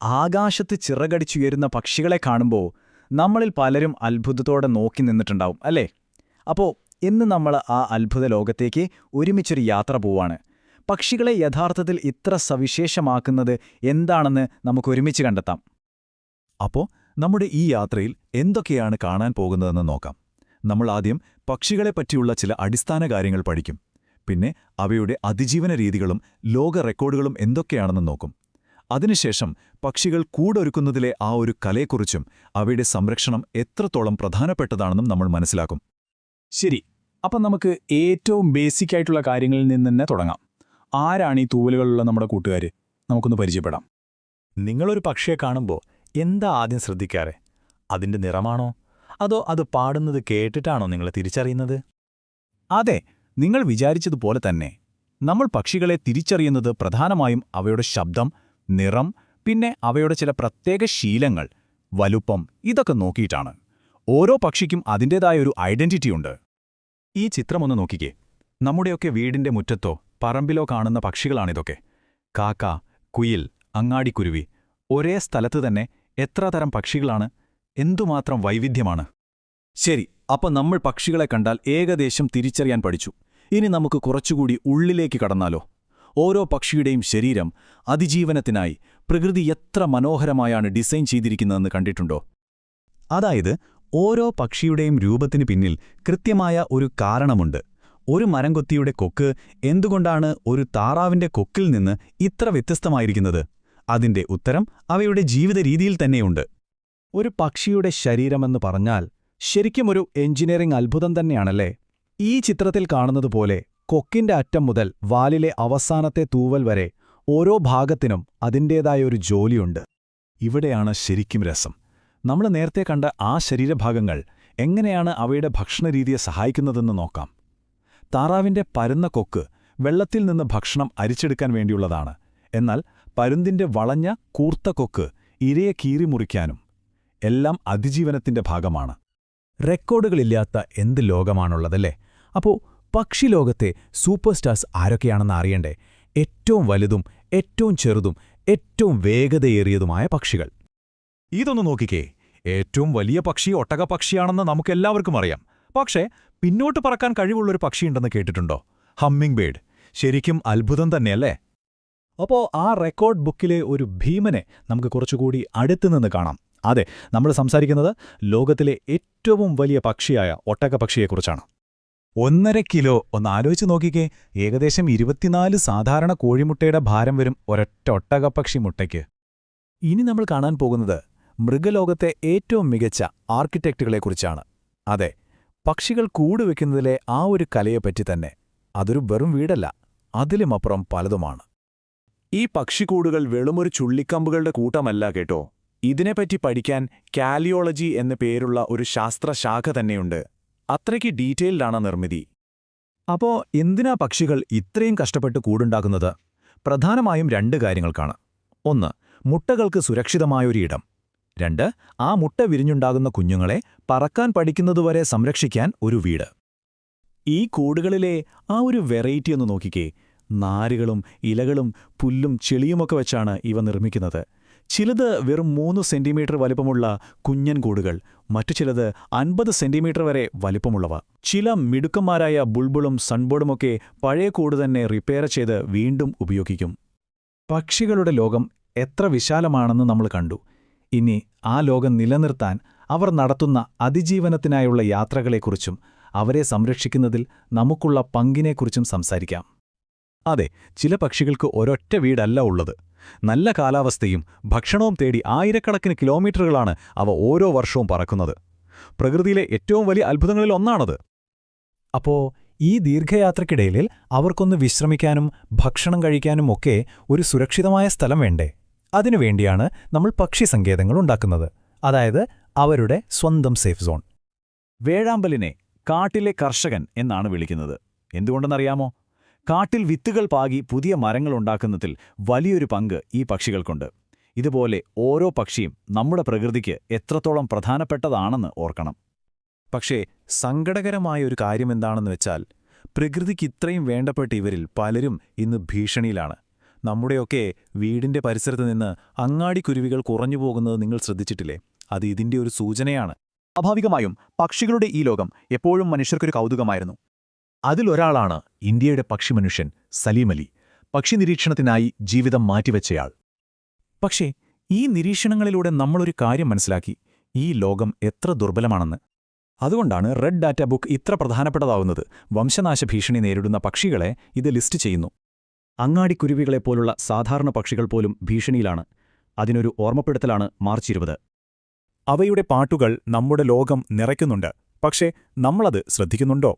ആകാശത്ത് ചിറകടിച്ചുയരുന്ന പക്ഷികളെ കാണുമ്പോൾ നമ്മളിൽ പലരും അത്ഭുതത്തോടെ നോക്കി നിന്നിട്ടുണ്ടാവും അല്ലേ? അപ്പോൾ ഇന്ന് നമ്മൾ ആ അത്ഭുത ലോകത്തേക്ക് ഒരുമിച്ചൊരു യാത്ര പോവാണ്. പക്ഷികളെ യഥാർത്ഥത്തിൽ ഇത്ര സവിശേഷമാക്കുന്നത് എന്താണെന്ന് നമുക്കൊരുമിച്ച് കണ്ടെത്താം. അപ്പോൾ നമ്മുടെ ഈ യാത്രയിൽ എന്തൊക്കെയാണ് കാണാൻ പോകുന്നതെന്ന് നോക്കാം. നമ്മൾ ആദ്യം പക്ഷികളെപ്പറ്റിയുള്ള ചില അടിസ്ഥാന കാര്യങ്ങൾ പഠിക്കും. പിന്നെ അവയുടെ അതിജീവന രീതികളും ലോക റെക്കോർഡുകളും എന്തൊക്കെയാണെന്ന് നോക്കും. അതിനുശേഷം പക്ഷികൾ കൂടൊരുക്കുന്നതിലെ ആ ഒരു കലയെക്കുറിച്ചും അവയുടെ സംരക്ഷണം എത്രത്തോളം പ്രധാനപ്പെട്ടതാണെന്നും നമ്മൾ മനസ്സിലാക്കും. ശരി, അപ്പം നമുക്ക് ഏറ്റവും ബേസിക് ആയിട്ടുള്ള കാര്യങ്ങളിൽ നിന്ന് തന്നെ തുടങ്ങാം. ആരാണ് ഈ തൂവലുകളുള്ള നമ്മുടെ കൂട്ടുകാർ? നമുക്കൊന്ന് പരിചയപ്പെടാം. നിങ്ങളൊരു പക്ഷിയെ കാണുമ്പോൾ എന്താ ആദ്യം ശ്രദ്ധിക്കാറ്? അതിൻ്റെ നിറമാണോ? അതോ അത് പാടുന്നത് കേട്ടിട്ടാണോ നിങ്ങൾ തിരിച്ചറിയുന്നത്? അതെ, നിങ്ങൾ വിചാരിച്ചതുപോലെ തന്നെ. നമ്മൾ പക്ഷികളെ തിരിച്ചറിയുന്നത് പ്രധാനമായും അവയുടെ ശബ്ദം, നിറം, പിന്നെ അവയുടെ ചില പ്രത്യേക ശീലങ്ങൾ, വലുപ്പം, ഇതൊക്കെ നോക്കിയിട്ടാണ്. ഓരോ പക്ഷിക്കും അതിൻ്റേതായ ഒരു ഐഡന്റിറ്റി ഉണ്ട്. ഈ ചിത്രമൊന്ന് നോക്കിക്കേ. നമ്മുടെയൊക്കെ വീടിന്റെ മുറ്റത്തോ പറമ്പിലോ കാണുന്ന പക്ഷികളാണിതൊക്കെ. കാക്ക, കുയിൽ, അങ്ങാടിക്കുരുവി. ഒരേ സ്ഥലത്ത് തന്നെ എത്ര തരം പക്ഷികളാണ്! എന്തുമാത്രം വൈവിധ്യമാണ്! ശരി, അപ്പം നമ്മൾ പക്ഷികളെ കണ്ടാൽ ഏകദേശം തിരിച്ചറിയാൻ പഠിച്ചു. ഇനി നമുക്ക് കുറച്ചുകൂടി ഉള്ളിലേക്ക് കടന്നാലോ? ഓരോ പക്ഷിയുടെയും ശരീരം അതിജീവനത്തിനായി പ്രകൃതി എത്ര മനോഹരമായാണ് ഡിസൈൻ ചെയ്തിരിക്കുന്നതെന്ന് കണ്ടിട്ടുണ്ടോ? അതായത് ഓരോ പക്ഷിയുടെയും രൂപത്തിന് പിന്നിൽ കൃത്യമായ ഒരു കാരണമുണ്ട്. ഒരു മരംകൊത്തിയുടെ കൊക്ക് എന്തുകൊണ്ടാണ് ഒരു താറാവിന്റെ കൊക്കിൽ നിന്ന് ഇത്ര വ്യത്യസ്തമായിരിക്കുന്നത്? അതിന്റെ ഉത്തരം അവയുടെ ജീവിത രീതിയിൽ തന്നെയുണ്ട്. ഒരു പക്ഷിയുടെ ശരീരമെന്ന് പറഞ്ഞാൽ ശരിക്കും ഒരു എഞ്ചിനീയറിംഗ് അത്ഭുതം തന്നെയാണല്ലേ? ഈ ചിത്രത്തിൽ കാണുന്നതുപോലെ കൊക്കിന്റെ അറ്റം മുതൽ വാലിലെ അവസാനത്തെ തൂവൽ വരെ ഓരോ ഭാഗത്തിനും അതിൻ്റേതായ ഒരു ജോലിയുണ്ട്. ഇവിടെയാണ് ശരിക്കും രസം. നമ്മൾ നേരത്തെ കണ്ട ആ ശരീരഭാഗങ്ങൾ എങ്ങനെയാണ് അവയുടെ ഭക്ഷണരീതിയെ സഹായിക്കുന്നതെന്ന് നോക്കാം. താറാവിന്റെ പരന്ന കൊക്ക് വെള്ളത്തിൽ നിന്ന് ഭക്ഷണം അരിച്ചെടുക്കാൻ വേണ്ടിയുള്ളതാണ്. എന്നാൽ പരുന്തിന്റെ വളഞ്ഞ കൂർത്ത കൊക്ക് ഇരയെ കീറിമുറിക്കാനും. എല്ലാം അതിജീവനത്തിന്റെ ഭാഗമാണ്. റെക്കോർഡുകളില്ലാത്ത എന്ത് ലോകമാണുള്ളതല്ലേ? അപ്പോൾ പക്ഷിലോകത്തെ സൂപ്പർ സ്റ്റാർസ് ആരൊക്കെയാണെന്ന് അറിയണ്ടേ? ഏറ്റവും വലുതും ഏറ്റവും ചെറുതും ഏറ്റവും വേഗതയേറിയതുമായ പക്ഷികൾ. ഇതൊന്നു നോക്കിക്കേ. ഏറ്റവും വലിയ പക്ഷി ഒട്ടകപ്പക്ഷിയാണെന്ന് നമുക്കെല്ലാവർക്കും അറിയാം. പക്ഷേ പിന്നോട്ട് പറക്കാൻ കഴിവുള്ളൊരു പക്ഷിയുണ്ടെന്ന് കേട്ടിട്ടുണ്ടോ? Humming bird. ശരിക്കും അത്ഭുതം തന്നെയല്ലേ? അപ്പോൾ ആ റെക്കോർഡ് ബുക്കിലെ ഒരു ഭീമനെ നമുക്ക് കുറച്ചുകൂടി അടുത്തുനിന്ന് കാണാം. അതെ, നമ്മൾ സംസാരിക്കുന്നത് ലോകത്തിലെ ഏറ്റവും വലിയ പക്ഷിയായ ഒട്ടകപ്പക്ഷിയെക്കുറിച്ചാണ്. 1.5 കിലോ. ഒന്ന് ആലോചിച്ച് നോക്കിക്കേ. ഏകദേശം 24 സാധാരണ കോഴിമുട്ടയുടെ ഭാരം വരും ഒരൊറ്റ ഒട്ടകപ്പക്ഷി മുട്ടയ്ക്ക്. ഇനി നമ്മൾ കാണാൻ പോകുന്നത് മൃഗലോകത്തെ ഏറ്റവും മികച്ച ആർക്കിടെക്റ്റുകളെക്കുറിച്ചാണ്. അതെ, പക്ഷികൾ കൂടുവെക്കുന്നതിലെ ആ ഒരു കലയെപ്പറ്റി തന്നെ. അതൊരു വെറും വീടല്ല, അതിലുമപ്പുറം പലതുമാണ്. ഈ പക്ഷിക്കൂടുകൾ വെളുമൊരു ചുള്ളിക്കമ്പുകളുടെ കൂട്ടമല്ല കേട്ടോ. ഇതിനെപ്പറ്റി പഠിക്കാൻ കാലിയോളജി എന്ന പേരുള്ള ഒരു ശാസ്ത്രശാഖ തന്നെയുണ്ട്. അത്രയ്ക്ക് ഡീറ്റെയിൽഡാണ് നിർമ്മിതി. അപ്പോൾ എന്തിനാ പക്ഷികൾ ഇത്രയും കഷ്ടപ്പെട്ട് കൂടുണ്ടാക്കുന്നത്? പ്രധാനമായും 2 കാര്യങ്ങൾക്കാണ്. 1. മുട്ടകൾക്ക് സുരക്ഷിതമായൊരു ഇടം. 2. ആ മുട്ട വിരിഞ്ഞുണ്ടാകുന്ന കുഞ്ഞുങ്ങളെ പറക്കാൻ പഠിക്കുന്നതുവരെ സംരക്ഷിക്കാൻ ഒരു വീട്. ഈ കൂടുകളിലെ ആ ഒരു വെറൈറ്റി ഒന്ന് നോക്കിക്കേ. നാരുകളും ഇലകളും പുല്ലും ചെളിയുമൊക്കെ വെച്ചാണ് ഇവ നിർമ്മിക്കുന്നത്. ചിലത് വെറും 3 സെന്റിമീറ്റർ വലിപ്പമുള്ള കുഞ്ഞൻ കൂടുകൾ, മറ്റു ചിലത് 50 സെന്റിമീറ്റർ വരെ വലിപ്പമുള്ളവ. ചില മിടുക്കന്മാരായ ബുൾബുളും സൺബേർഡുമൊക്കെ പഴയ കൂട് തന്നെ റിപ്പയർ ചെയ്ത് വീണ്ടും ഉപയോഗിക്കും. പക്ഷികളുടെ ലോകം എത്ര വിശാലമാണെന്ന് നമ്മൾ കണ്ടു. ഇനി ആ ലോകം നിലനിർത്താൻ അവർ നടത്തുന്ന അതിജീവനത്തിനായുള്ള യാത്രകളെക്കുറിച്ചും അവരെ സംരക്ഷിക്കുന്നതിൽ നമുക്കുള്ള പങ്കിനെക്കുറിച്ചും സംസാരിക്കാം. അതെ, ചില പക്ഷികൾക്ക് ഒരൊറ്റ വീടല്ല ഉള്ളത്. നല്ല കാലാവസ്ഥയും ഭക്ഷണവും തേടി ആയിരക്കണക്കിന് കിലോമീറ്ററുകളാണ് അവ ഓരോ വർഷവും പറക്കുന്നത്. പ്രകൃതിയിലെ ഏറ്റവും വലിയ അത്ഭുതങ്ങളിൽ ഒന്നാണത്. അപ്പോൾ ഈ ദീർഘയാത്രയ്ക്കിടയിൽ അവർക്കൊന്ന് വിശ്രമിക്കാനും ഭക്ഷണം കഴിക്കാനും ഒക്കെ ഒരു സുരക്ഷിതമായ സ്ഥലം വേണ്ടേ? അതിനുവേണ്ടിയാണ് നമ്മൾ പക്ഷി സങ്കേതങ്ങൾ ഉണ്ടാക്കുന്നത്. അതായത് അവരുടെ സ്വന്തം സേഫ് സോൺ. വേഴാമ്പലിനെ കാട്ടിലെ കർഷകൻ എന്നാണ് വിളിക്കുന്നത്. എന്തുകൊണ്ടെന്നറിയാമോ? കാട്ടിൽ വിത്തുകൾ പാകി പുതിയ മരങ്ങളുണ്ടാക്കുന്നതിൽ വലിയൊരു പങ്ക് ഈ പക്ഷികൾക്കുണ്ട്. ഇതുപോലെ ഓരോ പക്ഷിയും നമ്മുടെ പ്രകൃതിക്ക് എത്രത്തോളം പ്രധാനപ്പെട്ടതാണെന്ന് ഓർക്കണം. പക്ഷേ സങ്കടകരമായ ഒരു കാര്യമെന്താണെന്ന് വെച്ചാൽ, പ്രകൃതിക്ക് ഇത്രയും വേണ്ടപ്പെട്ട ഇവരിൽ പലരും ഇന്ന് ഭീഷണിയിലാണ്. നമ്മുടെയൊക്കെ വീടിന്റെ പരിസരത്ത് നിന്ന് അങ്ങാടിക്കുരുവികൾ കുറഞ്ഞു പോകുന്നത് നിങ്ങൾ ശ്രദ്ധിച്ചിട്ടില്ലേ? അത് ഇതിന്റെ ഒരു സൂചനയാണ്. സ്വാഭാവികമായും പക്ഷികളുടെ ഈ ലോകം എപ്പോഴും മനുഷ്യർക്കൊരു കൗതുകമായിരുന്നു. അതിലൊരാളാണ് ഇന്ത്യയുടെ പക്ഷിമനുഷ്യൻ സലീം അലി, പക്ഷി നിരീക്ഷണത്തിനായി ജീവിതം മാറ്റിവെച്ചയാൾ. പക്ഷേ ഈ നിരീക്ഷണങ്ങളിലൂടെ നമ്മളൊരു കാര്യം മനസ്സിലാക്കി: ഈ ലോകം എത്ര ദുർബലമാണെന്ന്. അതുകൊണ്ടാണ് റെഡ് ഡാറ്റ ബുക്ക് ഇത്ര പ്രധാനപ്പെട്ടതാവുന്നത്. വംശനാശ ഭീഷണി നേരിടുന്ന പക്ഷികളെ ഇത് ലിസ്റ്റ് ചെയ്യുന്നു. അങ്ങാടിക്കുരുവികളെപ്പോലുള്ള സാധാരണ പക്ഷികൾ പോലും ഭീഷണിയിലാണ്. അതിനൊരു ഓർമ്മപ്പെടുത്തലാണ് മാർച്ച് 20. അവയുടെ പാട്ടുകൾ നമ്മുടെ ലോകം നിറയ്ക്കുന്നുണ്ട്. പക്ഷേ നമ്മളത് ശ്രദ്ധിക്കുന്നുണ്ടോ?